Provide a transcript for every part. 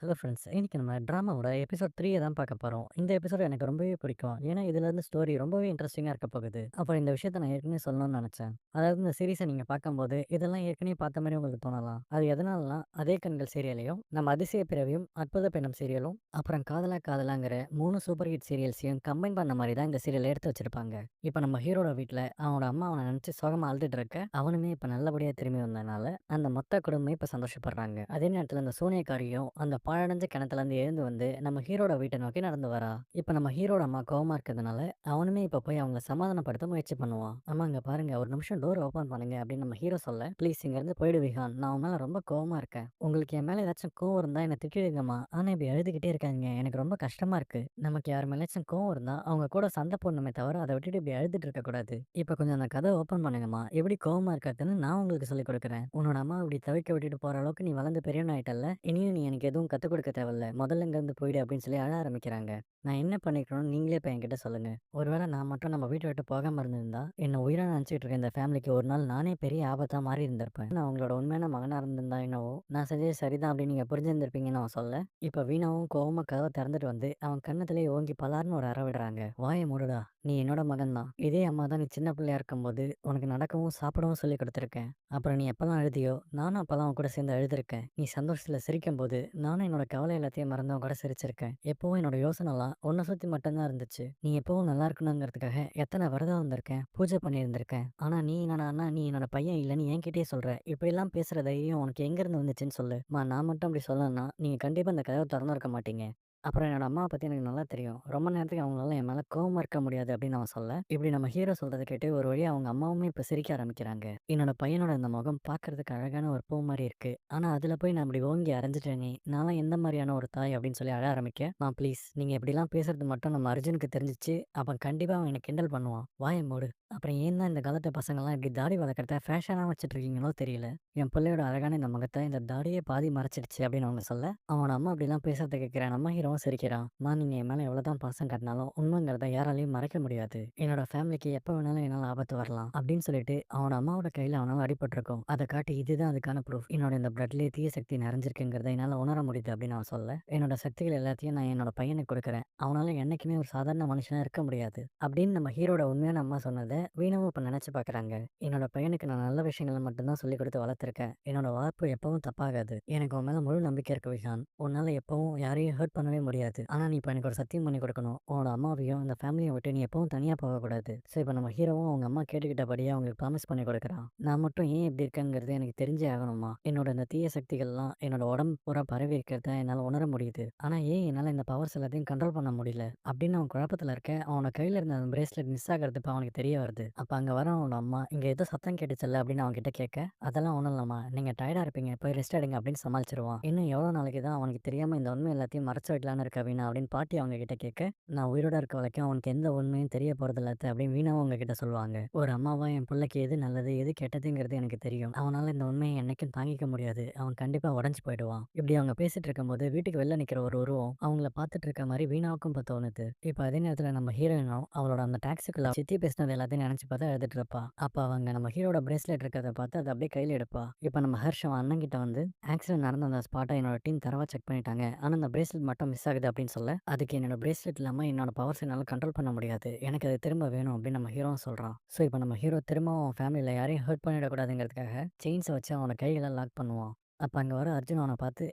Hello friends. இன்னைக்கு நம்ம ட்ராமாவோட episode 3 தான் பார்க்க போறோம். இந்த எபிசோட் எனக்கு ரொம்பவே பிடிக்கும். ஏன்னா, இதுல இருந்து ஸ்டோரி ரொம்பவே இன்ட்ரஸ்டிங்கா இருக்க போகுது. அப்புறம் இந்த விஷயத்த நான் ஏற்கனவே சொல்லணும்னு நெனச்சேன். அதாவது இந்த சீரிஸ நீங்க பார்க்கும்போது, இதெல்லாம் ஏற்கனவே பார்த்த மாரி உங்களுக்கு தோணலாம். அது எதனாலனா, அதே கண்கள் சீரியலையும், நம்ம அதிசய பிறவியும், அற்புத பெண்ணும் சீரியலும், அப்புறம் காதலா காதலாங்கிற 3 சூப்பர் ஹிட் சீரியல்ஸையும் கம்பைன் பண்ண மாரி தான் இந்த சீரியல எடுத்து வச்சிருப்பாங்க. இப்ப நம்ம ஹீரோட வீட்ல அவனோட அம்மா அவன நெனச்சு சோகமா அழுதுட்டு இருக்க, அவனுமே இப்ப நல்லபடியா திரும்பி வந்ததுனால, அந்த மொத்த குடும்பமே இப்ப சந்தோஷப்படுறாங்க. அதே நேரத்துல அந்த சூனியக்காரியும் அந்த பாழடைஞ்ச கிணத்துலேருந்து எழுந்து வந்து நம்ம ஹீரோட வீட்டை நோக்கி நடந்து வரா. இப்ப நம்ம ஹீரோட அம்மா கோவமா இருக்கிறதுனால அவனுமே இப்ப போய் அவங்கள சமாதானப்படுத்த முயற்சி பண்ணுவான். அம்மா இங்க பாருங்க, ஒரு நிமிஷம் டோர் ஓபன் பண்ணுங்க அப்படின்னு நம்ம ஹீரோ சொல்ல, ப்ளீஸ் இங்க இருந்து போயிடு விஹான், நான் உன் மேல ரொம்ப கோவமா இருக்கேன். உங்களுக்கு என் மேல ஏதாச்சும் கோவம் இருந்தா என்ன திட்டிடுங்கம்மா, ஆனா இப்படி எழுதுகிட்டே இருக்காங்க, எனக்கு ரொம்ப கஷ்டமா இருக்கு. நமக்கு யார் மேலேயாச்சும் கோவம் இருந்தா அவங்க கூட சண்டை போடணுமே தவிர அதை விட்டுட்டு இப்படி அழுதுட்டு இருக்க கூடாது. இப்ப கொஞ்சம் அந்த கதை ஓபன் பண்ணுங்கம்மா, எப்படி கோவமா இருக்கிறதுன்னு நான் உங்களுக்கு சொல்லிக் கொடுக்குறேன். உன்னோட அம்மா இப்படி தவிக்க விட்டுட்டு போற அளவுக்கு நீ வளர்ந்து பெரியவன் ஆயிட்டல்ல, இனியும் நீ எனக்கு எதுவும் கத்துக் கொடுக்க தேவையில்ல. முதல்ல இங்கேருந்து போயிடு அப்படின்னு சொல்லி அழ ஆரம்பிக்கிறாங்க. நான் என்ன பண்ணியிருக்கணும்னு நீங்களே இப்ப என்கிட்ட சொல்லுங்க. ஒருவேளை நான் மட்டும் நம்ம வீட்ட விட்டு போகாம இருந்திருந்தா, என்ன உயிரா நினைச்சுட்டு இருக்க இந்த ஃபேமிலிக்கு ஒரு நாள் நானே பெரிய ஆபத்தா மாறி இருந்திருப்பேன். நான் உங்களோட உண்மையான மகனா இருந்திருந்தா என்னவோ, நான் செஞ்சது சரிதான் அப்படின்னு நீங்க புரிஞ்சிருந்திருப்பீங்கன்னு அவன் சொல்ல, இப்ப வீணாவும் கோவமா கதவை திறந்துட்டு வந்து அவன் கன்னத்திலேயே ஓங்கி பலார்னு ஒரு அற விடுறாங்க. வாய மூடுடா, நீ என்னோட மகன் தான். இதே அம்மா தான் நீ சின்ன பிள்ளையா இருக்கும்போது உனக்கு நடக்கவும் சாப்பிடவும் சொல்லி கொடுத்துருக்கேன். அப்புறம் நீ எப்பலாம் அழுதியோ, நானும் அப்பலாம் உன் கூட சேர்ந்து அழுதுருக்கேன். நீ சந்தோஷத்துல சிரிக்கும்போது, நானும் என்னோட கவலை எல்லாத்தையும் மறந்து உன் கூட சிரிச்சிருக்கேன். எப்பவும் என்னோட யோசனைலாம் உன்ன சுத்தி மட்டும் தான் இருந்துச்சு. நீ எப்பவும் நல்லா இருக்கணுங்கிறதுக்காக எத்தனை விரதம் இருந்திருக்கேன், பூஜை பண்ணியிருந்திருக்கேன். ஆனா நீ என்னடான்னா, நீ என்னோட பையன் இல்லன்னு என்கிட்டயே சொல்ற. இப்படிலாம் பேசுற தைரியம் உனக்கு எங்கேருந்து வந்துச்சுன்னு சொல்லு. நான் மட்டும் அப்படி சொல்லலன்னா, நீங்க கண்டிப்பா இந்த கதவ தொறந்திருக்க மாட்டீங்க. அப்புறம் என்னோட அம்மாவ பத்தி எனக்கு நல்லா தெரியும். ரொம்ப நேரத்துக்கு அவங்களால என் மேல கோவமா இருக்க முடியாது அப்படின்னு அவன் சொல்ல, இப்படி நம்ம ஹீரோ சொல்றத கேட்டு ஒரு வழியா அவங்க அம்மாவுமே இப்ப சிரிக்க ஆரம்பிக்கிறாங்க. என்னோட பையனோட இந்த முகம் பார்க்கறதுக்கு அழகான ஒரு பூ மாரி இருக்கு. ஆனா அதுல போய் நான் இப்படி ஓங்கி அரைஞ்சுட்டேனே, நான்லாம் எந்த மாரியான ஒரு தாய் அப்படின்னு சொல்லி அழ ஆரம்பிக்க, ப்ளீஸ் நீங்க இப்படிலாம் பேசுறது மட்டும் நம்ம அர்ஜுனுக்கு தெரிஞ்சுச்சு, அப்ப கண்டிப்பா அவன் என்ன கிண்டல் பண்ணுவான். வாய மூடு. அப்புறம் ஏன் தான் இந்த காலத்து பசங்கலாம் இப்படி தாடி வளர்க்கறத ஃபேஷனா வச்சுட்டு இருக்கீங்களோ தெரியல. என் பிள்ளையோட அழகான இந்த முகத்த இந்த தாடியே பாதி மறைச்சிடுச்சு அப்படின்னு அவங்க சொல்ல, அவனோட அம்மா அப்படிலாம் பேசுறத கேட்கிறேன். நம்ம ஹீரோவும் சிரிக்கிறான். நீங்க என் மேல எவ்வளவுதான் பாசம் காட்டினாலும் உண்மைங்கிறத யாராலையும் மறைக்க முடியாது. என்னோட ஃபேமிலிக்கு எப்ப வேணாலும் என்னால ஆபத்து வரலாம் அப்படின்னு சொல்லிட்டு அவனோட அம்மாவோட கையில அவனால அடிபட்டிருக்கும். அதை காட்டி இதுதான் அதுக்கான ப்ரூஃப். என்னோட இந்த பிளட்லயே தீய சக்தி நிறைஞ்சிருக்குங்கிறத என்னால உணர முடியுது அப்படின்னு அவன் சொல்ல, என்னோட சக்திகள் எல்லாத்தையும் நான் என்னோட பையனுக்கு கொடுக்குறேன். அவனால என்னைக்குமே ஒரு சாதாரண மனுஷனா இருக்க முடியாது அப்படின்னு நம்ம ஹீரோட உண்மையான அம்மா சொன்னதை வீணாவும் இப்ப நினைச்சு பாக்குறாங்க. என்னோட பையனுக்கு நான் நல்ல விஷயங்களை மட்டும்தான் சொல்லிக் கொடுத்து வளர்த்துருக்கேன். என்னோட வளர்ப்பு எப்பவும் தப்பாகாது. எனக்கு உன் மேல முழு நம்பிக்கை இருக்கு விஹான். உன்னால எப்பவும் யாரையும் ஹர்ட் பண்ணவே முடியாது. ஆனா நீ இப்ப எனக்கு ஒரு சத்தியம் பண்ணி கொடுக்கணும். உன்னோட அம்மாவையும் இந்த ஃபேமிலியை விட்டு நீ எப்பவும் தனியா போகக்கூடாது. ஸோ இப்போ நம்ம ஹீரோவும் அவங்க அம்மா கேட்டுக்கிட்டபடியே அவங்களுக்கு ப்ராமிஸ் பண்ணி கொடுக்குறான். நான் மட்டும் ஏன் இப்படி இருக்கேங்கிறது எனக்கு தெரிஞ்சே ஆகணுமா? என்னோட இந்த தீய சக்திகள்லாம் என்னோட உடம்பு பூரா பரவி இருக்கிறத என்னால உணர முடியுது. ஆனா ஏன் என்னால இந்த பவர்ஸ் எல்லாத்தையும் கண்ட்ரோல் பண்ண முடியல அப்படின்னு அவன் குழப்பத்துல இருக்க, அவனோட கையில இருந்த அந்த பிரேஸ்லெட் மிஸ் ஆகிறது இப்ப அவனுக்கு தெரிய வருது. அப்ப அங்க வர அவனோட அம்மா, இங்க ஏதோ சத்தம் கேட்டுச்சல்ல அப்படின்னு அவன் கிட்ட கேட்க, அதெல்லாம் ஒண்ணும் இல்லம்மா, நீங்க டயர்டா இருப்பீங்க, போய் ரெஸ்ட் எடுங்க அப்படின்னு சமாளிச்சிருவான். இன்னும் எவ்வளவு நாளைக்கு தான் அவனுக்கு தெரியாம இந்த உண்மை எல்லாத்தையும் மறைச்சு வைக்கலான்னு இருக்க வீணா அப்படின்னு பாட்டி அவங்க கிட்ட கேட்க, நான் உயிரோட இருக்க வரைக்கும் அவனுக்கு எந்த உண்மையும் தெரிய போறது இல்ல அப்படின்னு வீணாவும் அவங்க கிட்ட சொல்லுவாங்க. ஒரு அம்மாவா என் பிள்ளைக்கு எது நல்லது எது கெட்டதுங்கிறது எனக்கு தெரியும். அவனால இந்த உண்மையை என்னைக்கும் தாங்கிக்க முடியாது. அவன் கண்டிப்பா உடைஞ்சு போயிடுவான். இப்படி அவங்க பேசிட்டு இருக்கும்போது வீட்டுக்கு வெளில நிக்கிற ஒரு உருவம் அவங்கள பார்த்துட்டு இருக்க மாதிரி வீணாவுக்கும் இப்ப தோணுது. இப்ப அதே நேரத்துல நம்ம ஹீரோயினும் அவளோட அந்த டாக்ஸிக்குள்ள சித்தி பேசினது எல்லாத்தையும் நினைச்சு பார்த்தா எழுதிட்டு இருப்பா. அப்ப அவங்க நம்ம ஹீரோட பிரேஸ்லெட் இருக்கிறத பார்த்து அதை அப்படியே கையில எடுப்பா. இப்ப நம்ம ஹர்ஷ் அவன் அண்ணன் கிட்ட வந்து, ஆக்சிடென்ட் நடந்த அந்த ஸ்பாட்டை என்னோட டீம் தரவா செக் பண்ணிட்டாங்க. ஆனா அந்த பிரேஸ்லெட் மட்டும் மிஸ் ஆகுது அப்படின்னு சொல்ல, அதுக்கு என்னோட பிரேஸ்லெட் இல்லாம என்னோட பவர்ஸ் என்னால கண்ட்ரோல் பண்ண முடியாது. எனக்கு அது திரும்ப வேணும் அப்படின்னு நம்ம ஹீரோவும் சொல்றான். ஸோ இப்போ நம்ம ஹீரோ திரும்பவும் அவன் ஃபேமிலியில யாரையும் ஹர்ட் பண்ணிடக்கூடாதுங்கிறதுக்காக செயின்ஸை வச்சு அவனோட கைகளை லாக் பண்ணுவான். அப்ப அங்க வர அர்ஜுன் அவன பார்த்து,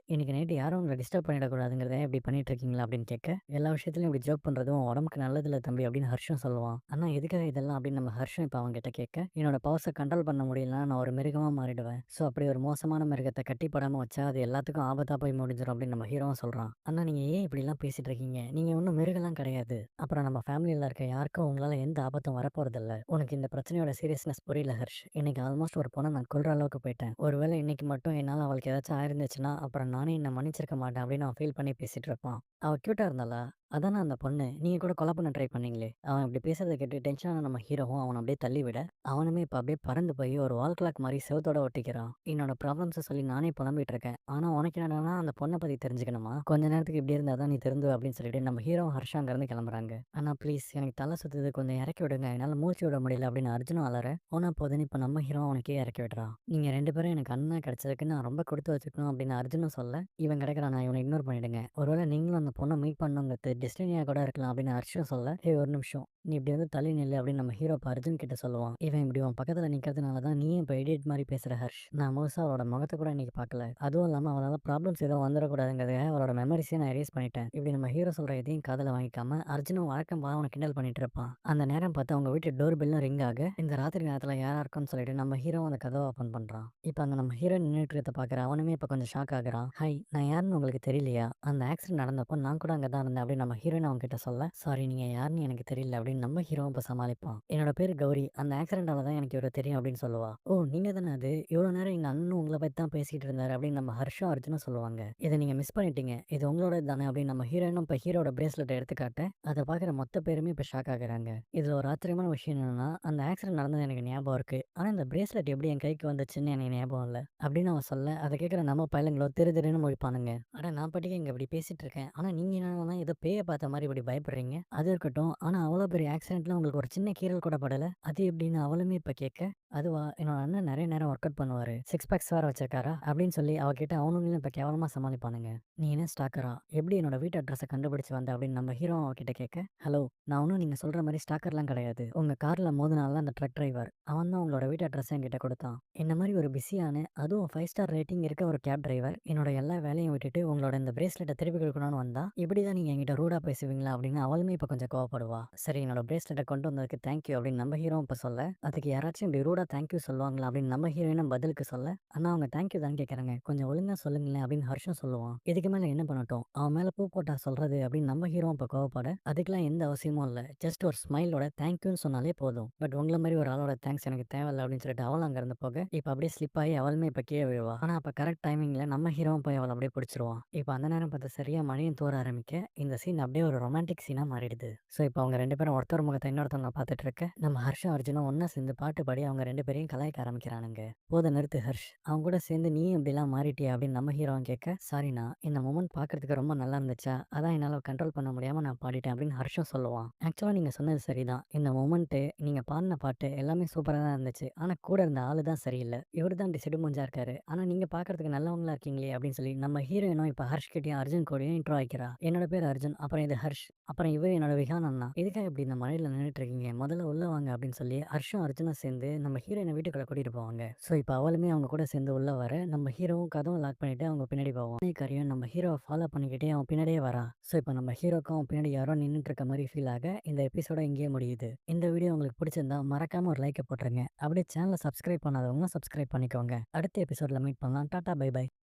"இன்னைக்கு நைட் யாரும் உங்கள டிஸ்டர்ப் பண்ணிடக்கூடாதுங்கிறத இப்படி பண்ணிட்டு இருக்கீங்களா?" அப்படின்னு கேட்க, "எல்லா விஷயத்துலயும் இப்படி ஜோக் பண்றதும் உன் உடம்புக்கு நல்லதில்ல தம்பி" அப்படின்னு ஹர்ஷும் சொல்லுவான். "அண்ணா எதுக்காக இதெல்லாம்?" அப்படின்னு நம்ம ஹர்ஷும் இப்ப அவன்கிட்ட கேட்க, "என்னோட பவர்ஸ கண்ட்ரோல் பண்ண முடியலன்னா நான் ஒரு மிருகமா மாறிடுவேன். ஸோ அப்படி ஒரு மோசமான மிருகத்த கட்டி போடாம வச்சா அது எல்லாத்துக்கும் ஆபத்தா போய் முடிஞ்சிரும்" அப்படின்னு நம்ம ஹீரோவும் சொல்றான். "அண்ணா நீங்க ஏன் இப்படிலாம் பேசிட்டு இருக்கீங்க? நீங்க ஒண்ணும் மிருகம்லாம் கிடையாது. அப்புறம் நம்ம ஃபேமிலில இருக்க யாருக்கும் உங்களால எந்த ஆபத்தும் வரப்போறதில்ல. உனக்கு இந்த பிரச்சனையோட சீரியஸ்னஸ் புரியல ஹர்ஷ். இன்னைக்கு ஆல்மோஸ்ட் ஒரு பொண்ண நான் கொல்ற அளவுக்கு போயிட்டேன். ஒருவேளை இன்னைக்கு மட்டும் என்னால அவளுக்கு ஏதாச்சும் ஆயிருந்துச்சுன்னா, அப்புறம் நானே என்ன மன்னிச்சிருக்க மாட்டேன்" அப்படின்னு அவன் ஃபீல் பண்ணி பேசிட்டு இருப்பான். அவ கியூட்டா இருந்தாளா? அதானே அந்த பொண்ணு. நீங்க கூட கொலை பண்ண ட்ரை பண்ணீங்களே! அவன் இப்படி பேசுறத கேட்டு டென்ஷனான நம்ம ஹீரோவும் அவன அப்படியே தள்ளி விட, அவனுமே இப்ப அப்படியே பறந்து போய் ஒரு வால் கிளாக் மாரி செவுத்தோட ஒட்டிக்கிறான். என்னோட ப்ராப்ளம்ஸ சொல்லி நானே புலம்பிட்டு இருக்கேன். ஆனா உனக்கு என்னடான்னா அந்த பொண்ண பத்தி தெரிஞ்சுக்கணுமா? கொஞ்ச நேரத்துக்கு இப்படி இருந்தா தான் நீ திருந்துவ அப்படின்னு சொல்லிட்டு நம்ம ஹீரோவும் ஹர்ஷா அங்கருந்து கிளம்புறாங்க. "அண்ணா ப்ளீஸ் எனக்கு தல சுத்துது. கொஞ்சம் இறக்கி விடுங்க. என்னால மூச்சு விட முடியல" அப்படின்னு அர்ஜுனும் அலற, போனா போதுன்னு இப்ப நம்ம ஹீரோ அவன கீழ இறக்கி விடுறான். "நீங்க 2 பேரும் எனக்கு அண்ணனா கிடைச்சதுக்கு நான் ரொம்ப குடுத்து வச்சுக்கணும் அப்படின்னு அர்ஜுனும் சொல்ல, இவன் கிடைக்கிறான் நான் இவன இக்னோர் பண்ணிடுங்க. ஒருவேளை நீங்களும் அந்த பொண்ண மீட் பண்ணணுங்கிறது டெஸ்டினியா கூட இருக்கலாம் அப்படின்னு ஹர்ஷும் சொல்ல, "ஏய் ஒரு நிமிஷம். நீ இப்படி வந்து தள்ளி நில்லு" அப்படின்னு நம்ம ஹீரோ இப்ப அர்ஜுன் கிட்ட சொல்லுவான். இவன் இப்படி உன் பக்கத்துல நிக்கிறதுனால தான் நீயும் இப்ப இடியட் மாரி பேசுற ஹர்ஷ். நான் முழுசா அவளோட முகத்த கூட இன்னைக்கு பார்க்கல. அதுவும் இல்லாம அவளால ப்ராப்ளம்ஸ் எதுவும் வந்துடக்கூடாதுங்கிறதுக்காக அவளோட மெமரீஸையும் நான் எரேஸ் பண்ணிட்டேன். இப்படி நம்ம ஹீரோ சொல்ற எதையும் காதுல வாங்கிக்காம அர்ஜுனும் வழக்கம் போல அவன கிண்டல் பண்ணிட்டு இருப்பான். அந்த நேரம் பார்த்து அவங்க வீட்டு டோர் பெல்லும் ரிங் ஆக, இந்த ராத்திரி நேரத்துல யாரா இருக்கும்னு சொல்லிட்டு நம்ம ஹீரோ அந்த கதவ ஓப்பன் பண்றான். இப்ப அங்க நம்ம ஹீரோயின் நின்னுட்டு இருக்கிறத பார்க்குற அவனுமே இப்ப கொஞ்சம் ஷாக் ஆகுறான். "ஹாய் நான் யாருன்னு உங்களுக்கு தெரியலையா? அந்த ஆக்சிடென்ட் நடந்தப்போ நான் கூட அங்க தான் இருந்தேன்" அப்படின்னு நம்ம ஹீரோயின் அவன்கிட்ட சொல்ல, "சாரி நீங்க யாருன்னு எனக்கு தெரியல" அப்படின்னு நம்ம ஹீரோவும் இப்ப சமாளிப்பான். "என்னோட பேரு கௌரி. அந்த ஆக்சிடென்ட்டால தான் எனக்கு இவர தெரியும்" அப்படின்னு சொல்லுவா. "ஓ நீங்க தானே அது? இவ்வளோ நேரம் எங்க அண்ணனும் உங்கள பத்தி தான் பேசிட்டு இருந்தாரு" அப்படின்னு நம்ம ஹர்ஷும் அர்ஜுனும் சொல்லுவாங்க. "இத நீங்க மிஸ் பண்ணிட்டீங்க. இது உங்களோடது தானே" அப்படின்னு நம்ம ஹீரோயினும் இப்ப ஹீரோட பிரேஸ்லெட்ட எடுத்து காட்ட, அத பார்க்குற மொத்த பேருமே இப்ப ஷாக் ஆகுறாங்க. இதுல ஒரு ஆச்சரியமான விஷயம் என்னன்னா, அந்த ஆக்சிடென்ட் நடந்தது எனக்கு ஞாபகம் இருக்கு. ஆனா இந்த பிரேஸ்லெட் எப்படி என் கைக்கு வந்துச்சுன்னு எனக்கு ஞாபகம் இல்ல. அப்படின்னு அவன் சொல்ல, அத கேட்குற நம்ம பயலுங்களோ திரு திருன்னு முழிப்பானுங்க. அட நான் பாட்டுக்கு இங்க இப்படி பேசிட்டு இருக்கேன். ஆனா நீங்க என்னடான்னா ஏதோ பேய பார்த்த மாரி இப்படி பயப்படுறீங்க. அது இருக்கட்டும். ஆனா அவ்வளோ பெரிய ஆக்சிடென்ட்ல உங்களுக்கு ஒரு சின்ன கீறல் கூட படல. அது எப்படின்னு அவளுமே இப்ப கேட்க, அதுவா என்னோட அண்ணன் நெறைய நேரம் ஒர்க் அவுட் பண்ணுவாரு. 6 பேக்ஸ் வேற வச்சிருக்காரா? அப்படின்னு சொல்லி அவகிட்ட அவனுங்களும் இப்ப கேவலமா சமாளிப்பானுங்க. நீ என்ன ஸ்டாக்கரா? எப்படி என்னோட வீட்டு அட்ரஸ கண்டுபிடிச்சு வந்த? அப்படின்னு நம்ம ஹீரோ அவகிட்ட கேட்க, ஹலோ நான் ஒண்ணும் நீங்க சொல்ற மாரி ஸ்டாக்கர்லாம் கிடையாது. உங்க கார்ல மோதுனான்ல அந்த ட்ரக் டிரைவர். அவன் தான் உங்களோட வீட்டு அட்ரஸ என்கிட்ட குடுத்தான். என்ன மாரி ஒரு பிஸியான, அதுவும் 5 ஸ்டார் ரேட்டிங் இருக்க ஒரு கேப் டிரைவர், என்னோட எல்லா வேலையும் விட்டுட்டு உங்களோட இந்த பிரேஸ்லெட்ட திருப்பி குடுக்கணும்னு வந்தா, இப்படி தான் நீங்க என்கிட்ட ரூடா பேசுவீங்களா? அப்படின்னு அவளுமே இப்ப கொஞ்சம் கோவப்படுவா. சரி என்னோட பிரேஸ்லெட்ட கொண்டு வந்ததுக்கு தேங்க் யூ அப்படின்னு நம்ம ஹீரோவும் இப்ப சொல்ல, அதுக்கு யாராச்சும் இப்படி ரூடா தேங்க் யூ சொல்லுவாங்களா? அப்படின்னு நம்ம ஹீரோயினும் பதிலுக்கு சொல்ல, அண்ணா அவங்க தேங்க் யூ தான் கேட்கறாங்க. கொஞ்சம் ஒழுங்கா சொல்லுங்களேன் அப்படின்னு ஹர்ஷும் சொல்லுவான். இதுக்கு மேல என்ன பண்ணட்டும்? அவன் மேல பூ போட்டா சொல்றது அப்படின்னு நம்ம ஹீரோவும் இப்ப கோவப்பட, அதுக்கெல்லாம் எந்த அவசியமும் இல்ல. ஜஸ்ட் ஒரு ஸ்மைலோட தேங்க் யூன்னு சொன்னாலே போதும். பட் உங்கள மாரி ஒரு ஆளோட தேங்க்ஸ் எனக்கு தேவையில்ல அப்படின்னு சொல்லிட்டு அவளும் அங்கிருந்து போக, இப்ப அப்படியே ஸ்லிப் ஆகி அவளுமே இப்ப கீழ விழுவா. ஆனா அப்ப கரெக்ட் டைமிங்ல நம்ம ஹீரோவும் போய் அவள அப்படியே புடிச்சிருவான். இப்ப அந்த நேரம் பார்த்து சரியா மழையும் தூற ஆரம்பிக்க, இந்த சீன் அப்படியே ஒரு ரொமான்டிக் சீனா மாறிடுது. சோ இப்ப அவங்க 2 பேரும் ஒருத்தர் முகத்த இன்னொருத்தவங்க பார்த்துட்டு இருக்க, நம்ம ஹர்ஷும் அர்ஜுனும் ஒண்ணா சேர்ந்து பாட்டு பாடி அவங்க 2 பேரையும் கலாய்க்க ஆரம்பிக்கிறானுங்க. "போதும் நிறுத்து ஹர்ஷ். அவங்க கூட சேர்ந்து நீயும் இப்படிலாம் மாறிட்டியா?" அப்படின்னு நம்ம ஹீரோவும் கேட்க, "சாரிண்ணா இந்த மொமெண்ட் பார்க்கறதுக்கு ரொம்ப நல்லா இருந்துச்சா, அதான் என்னால கண்ட்ரோல் பண்ண முடியாம நான் பாடிட்டேன்" அப்படின்னு ஹர்ஷும் சொல்லுவான். ஆக்சுவலா நீங்க சொன்னது சரிதான். இந்த மொமெண்ட்டு, நீங்க பாடுன பாட்டு எல்லாமே சூப்பரா தான் இருந்துச்சு. ஆனா கூட இருந்த ஆளு தான் சரியில்ல. இவரு தான் இப்படி சிடுமூஞ்சா இருக்காரு. ஆனா நீங்க பார்க்கறதுக்கு நல்லவங்களா இருக்கீங்களே அப்படின்னு சொல்லி நம்ம ஹீரோயினும் இப்ப ஹர்ஷ் கிட்டயும் அர்ஜுன் கூடயும் இன்ட்ரோ ஆயிக்கிறா. என்னோட பேரு அர்ஜுன். அப்புறம் இது ஹர்ஷ். அப்புறம் இவரு என்னோட விஹான் அண்ணா. எதுக்காக இப்படி இந்த மழையில நின்னுட்டு இருக்கீங்க? முதல்ல உள்ள வாங்க அப்படின்னு சொல்லி ஹர்ஷும் அர்ஜுனும் சேர்ந்து நம்ம ஹீரோயின வீட்டுக்குள்ள கூட்டிட்டு போவாங்க. சோ இப்ப அவளுமே அவங்க கூட சேர்ந்து உள்ள வர, நம்ம ஹீரோவும் கதவ லாக் பண்ணிட்டு அவங்க பின்னாடி போவான். பிணைக்காரியும் நம்ம ஹீரோவ ஃபாலோ பண்ணிக்கிட்டே அவன் பின்னாடியே வரா. சோ இப்ப நம்ம ஹீரோக்கும் அவன் பின்னாடி யாரோ நின்னுட்டு இருக்க மாரி ஃபீல் ஆக, இந்த எபிசோட இங்கேயே முடியுது. இந்த வீடியோ உங்களுக்கு பிடிச்சிருந்தா மறக்காம ஒரு லைக்க போட்டுருங்க. அப்படியே சேனல சப்ஸ்கிரைப் பண்ணாதவங்க சப்ஸ்கிரைப் பண்ணிக்கோங்க. அடுத்த எபிசோட்ல மீட் பண்ணலாம். டாடா பை பை.